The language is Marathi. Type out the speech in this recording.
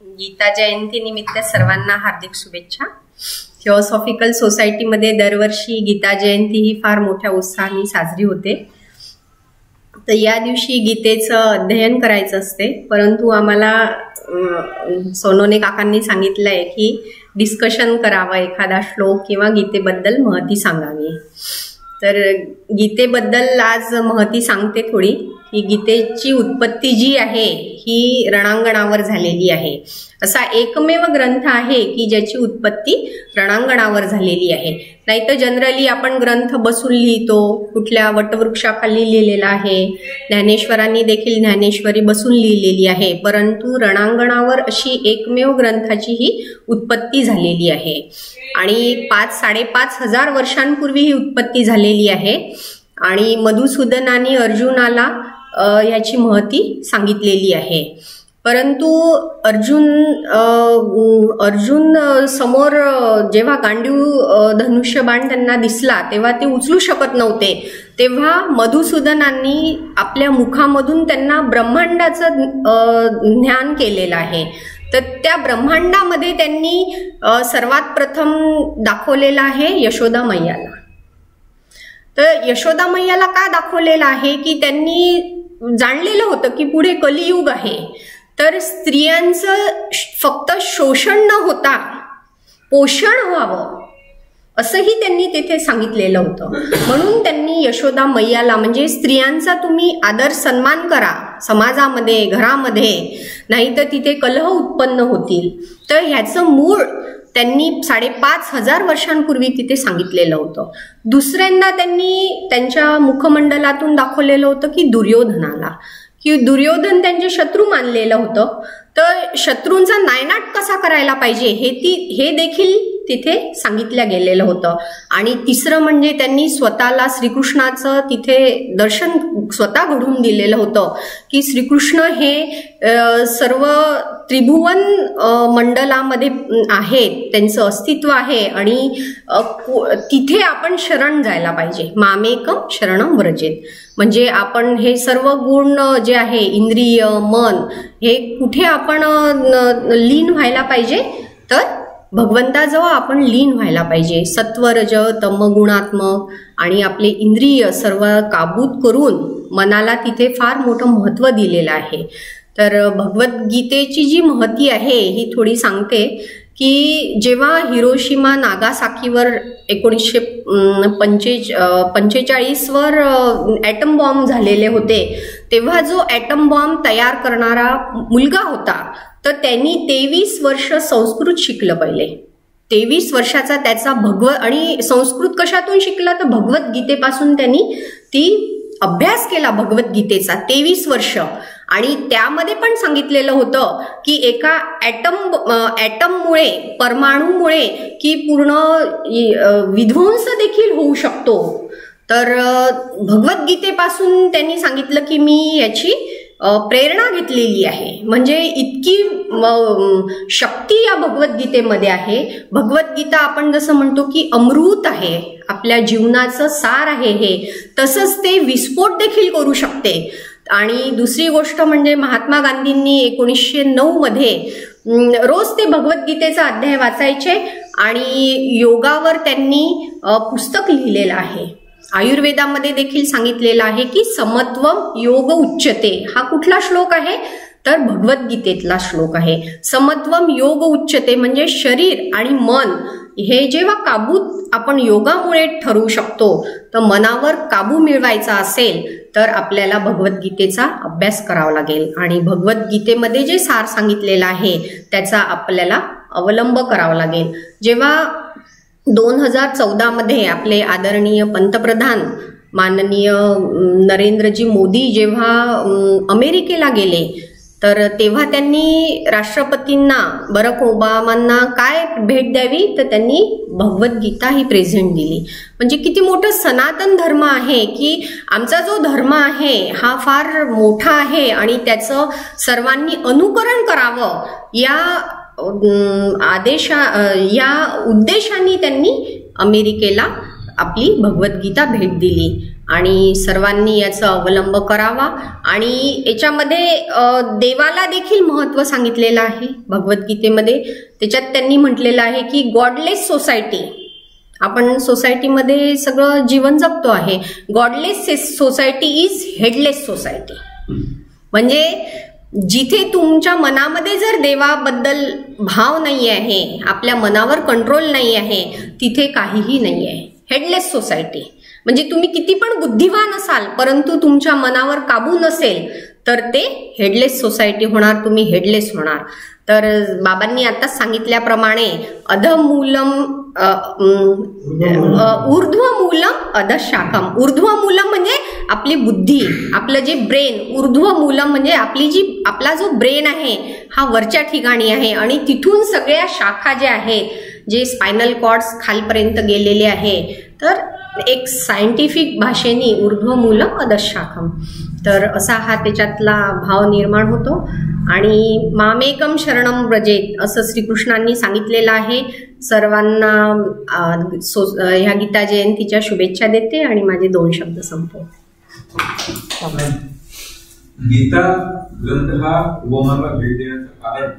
गीता जयंती निमित्त सर्वांना हार्दिक शुभेच्छा। थिओसॉफिकल सोसायटीमध्ये दरवर्षी गीता जयंती ही फार मोठ्या उत्साहाने साजरी होते। तर या दिवशी गीतेचं अध्ययन करायचं असते, परंतु आम्हाला सोनोने काकांनी सांगितलंय की डिस्कशन करावं, एखादा श्लोक किंवा गीतेबद्दल महती सांगावी। तर गीतेबद्दल आज महती सांगते थोडी, की गीतेची उत्पत्ती जी आहे ही रणांगणावर झालेली आहे। असा एकमेव ग्रंथ आहे की ज्याची उत्पत्ती रणांगणावर झालेली आहे। नाहीतर जनरली आपण ग्रंथ बसून लिहितो, कुठल्या वटवृक्षाखाली लिहिलेला आहे, ज्ञानेश्वरांनी देखील ज्ञानेश्वरी बसून लिहिलेली आहे, परंतु रणांगणावर अशी एकमेव ग्रंथाची ही उत्पत्ती झालेली आहे। आणि 5-5.5 हजार वर्षांपूर्वी ही उत्पत्ती झालेली आहे। आणि मधुसूदनाने अर्जुनाला याची महती सांगितलेली आहे। परंतु अर्जुन समोर जेव्हा गांडीव धनुष्यबाण त्यांना दिसला तेव्हा ते उचलू शकत नव्हते। तेव्हा मधुसूदनांनी आपल्या मुखामधून त्यांना ब्रह्मांडाचं ज्ञान केलेलं आहे। तर त्या ब्रह्मांडामध्ये त्यांनी सर्वात प्रथम दाखवलेलं आहे यशोदा मैयाला। तर यशोदा मैयाला का दाखवलेलं आहे की त्यांनी जाणलेलं होतं की पुढे कलियुग आहे, तर स्त्रियांचं फक्त शोषण न होता पोषण व्हावं असंही त्यांनी तिथे सांगितलेलं होतं। म्हणून त्यांनी यशोदा मैयाला म्हणजे स्त्रियांचा तुम्ही आदर सन्मान करा समाजामध्ये, घरामध्ये, नाहीतर तिथे कलह उत्पन्न होतील। तर ह्याचं मूळ त्यांनी 5.5 हजार वर्षांपूर्वी तिथे सांगितलेलं होतं। दुसऱ्यांदा त्यांनी त्यांच्या मुखमंडलातून दाखवलेलं होतं की दुर्योधनाला, की दुर्योधन त्यांचे शत्रू मानलेलं होतं, तर शत्रूंचा नायनाट कसा करायला पाहिजे हे देखील तिथे सांगितलं गेलेलं होतं। आणि तिसरं म्हणजे त्यांनी स्वतःला श्रीकृष्णाचं तिथे दर्शन स्वतः घडवून दिलेलं होतं, की श्रीकृष्ण हे सर्व त्रिभुवन मंडलामध्ये आहेत, त्यांचं अस्तित्व आहे आणि तिथे आपण शरण जायला पाहिजे। मामेकम शरणम व्रजेत, म्हणजे आपण हे सर्व गुण जे आहे इंद्रिय मन हे कुठे आपण लीन व्हायला पाहिजे, तर भगवंताजवळ आपण लीन व्हायला पाहिजे। सत्व रज तम गुणात्मक आणि आपले इंद्रिय सर्व काबूत करून मनाला तिथे फार मोठं महत्त्व दिलेलं आहे। तर भगवद्गीतेची जी महती आहे ही थोडी सांगते, की जेव्हा हिरोशिमा नागासाकीवर 1945 वर ॲटम बॉम्ब झालेले होते, तेव्हा जो ॲटम बॉम्ब तयार करणारा मुलगा होता तर त्यांनी 23 वर्ष संस्कृत शिकलं पहिले। 23 वर्षाचा त्याचा आणि संस्कृत कशातून शिकला तर भगवद्गीतेपासून त्यांनी ती अभ्यास केला भगवद्गीतेचा 23 वर्ष। आणि त्यामध्ये पण सांगितलेलं होतं की एका ॲटममुळे परमाणूमुळे की पूर्ण विध्वंस देखील होऊ शकतो। तर भगवद्गीतेपासून त्यांनी सांगितलं की मी याची प्रेरणा घेतलेली आहे, म्हणजे इतकी शक्ती या भगवद्गीतेमध्ये आहे। भगवद्गीता आपण जसं म्हणतो की अमृत आहे, आपल्या जीवनाचं सार आहे हे, तसंच ते विस्फोट देखील करू शकते। आणि दुसरी गोष्ट म्हणजे महात्मा गांधींनी 1909 मध्ये रोज ते भगवद्गीतेचा अध्याय वाचायचे आणि योगावर त्यांनी पुस्तक लिहिलेलं आहे। आयुर्वेदामध्ये देखील सांगितलेलं आहे की समत्वम योग उच्यते, हा कुठला श्लोक आहे तर भगवद्गीतेतला श्लोक आहे। समत्वम योग उच्यते म्हणजे शरीर आणि मन हे जेव्हा काबूत आपण योगामुळे ठरवू शकतो, तर मनावर काबू मिळवायचा असेल तर आपल्याला भगवद्गीतेचा अभ्यास करावा लागेल। आणि भगवद्गीतेमध्ये जे सार सांगितलेलं आहे त्याचा आपल्याला अवलंब करावा लागेल। जेव्हा 2014 मध्ये आपले आदरणीय पंतप्रधान माननीय नरेंद्रजी मोदी जेव्हा अमेरिकेला गेले, तर तेव्हा त्यांनी राष्ट्रपतींना बराक ओबामांना काय भेट द्यावी तर त्यांनी भगवद्गीता ही प्रेझेंट दिली। म्हणजे किती मोठं सनातन धर्म आहे की आमचा जो धर्म आहे हा फार मोठा आहे आणि त्याचं सर्वांनी अनुकरण करावं या उद्देशाने त्यांनी अमेरिकेला आपली भगवद्गीता भेट दिली। आणि सर्वांनी याचा अवलंब करावा. आणि याच्यामध्ये देवाला देखील महत्व सांगितलेलं आहे भगवद्गीतेमध्ये. त्याच्यात त्यांनी म्हटलेलं आहे की गॉडलेस सोसायटी, आपण सोसायटीमध्ये सगळं जीवन जगतो आहे, godless society is headless society. म्हणजे जिथे तुमच्या मनामध्ये जर देवाबद्दल भाव नाही आहे, आपल्या मनावर कंट्रोल नाही आहे, तिथे काहीही नाही आहे. हेडलेस सोसायटी म्हणजे तुम्ही किती पण बुद्धिवान असाल परंतु तुमच्या मनावर काबू नसेल तर ते हेडलेस सोसायटी होणार, तुम्ही हेडलेस होणार. तर बाबांनी आताच सांगितल्याप्रमाणे अधमूलम ऊर्ध्वमूलम अधशाखम. ऊर्ध्वमूलम म्हणजे आपली बुद्धी, आपलं जे ब्रेन. ऊर्ध्वमूलम म्हणजे आपला जो ब्रेन आहे हा वरच्या ठिकाणी आहे आणि तिथून सगळ्या शाखा ज्या आहेत, जे स्पायनल कॉर्ड्स खालपर्यंत गेलेले आहे. तर एक सायंटिफिक भाषेने ऊर्ध्वमूलम अधशाखम. तर असा हा त्याच्यातला भाव निर्माण होतो. आणि मामेकम शरणम व्रजेत असं श्रीकृष्णांनी सांगितलेलं आहे. सर्वांना ह्या गीता जयंतीच्या शुभेच्छा देते आणि माझे 2 शब्द संपवते. गीता ग्रंथ हा उपमानाला भेट देण्याचं कारण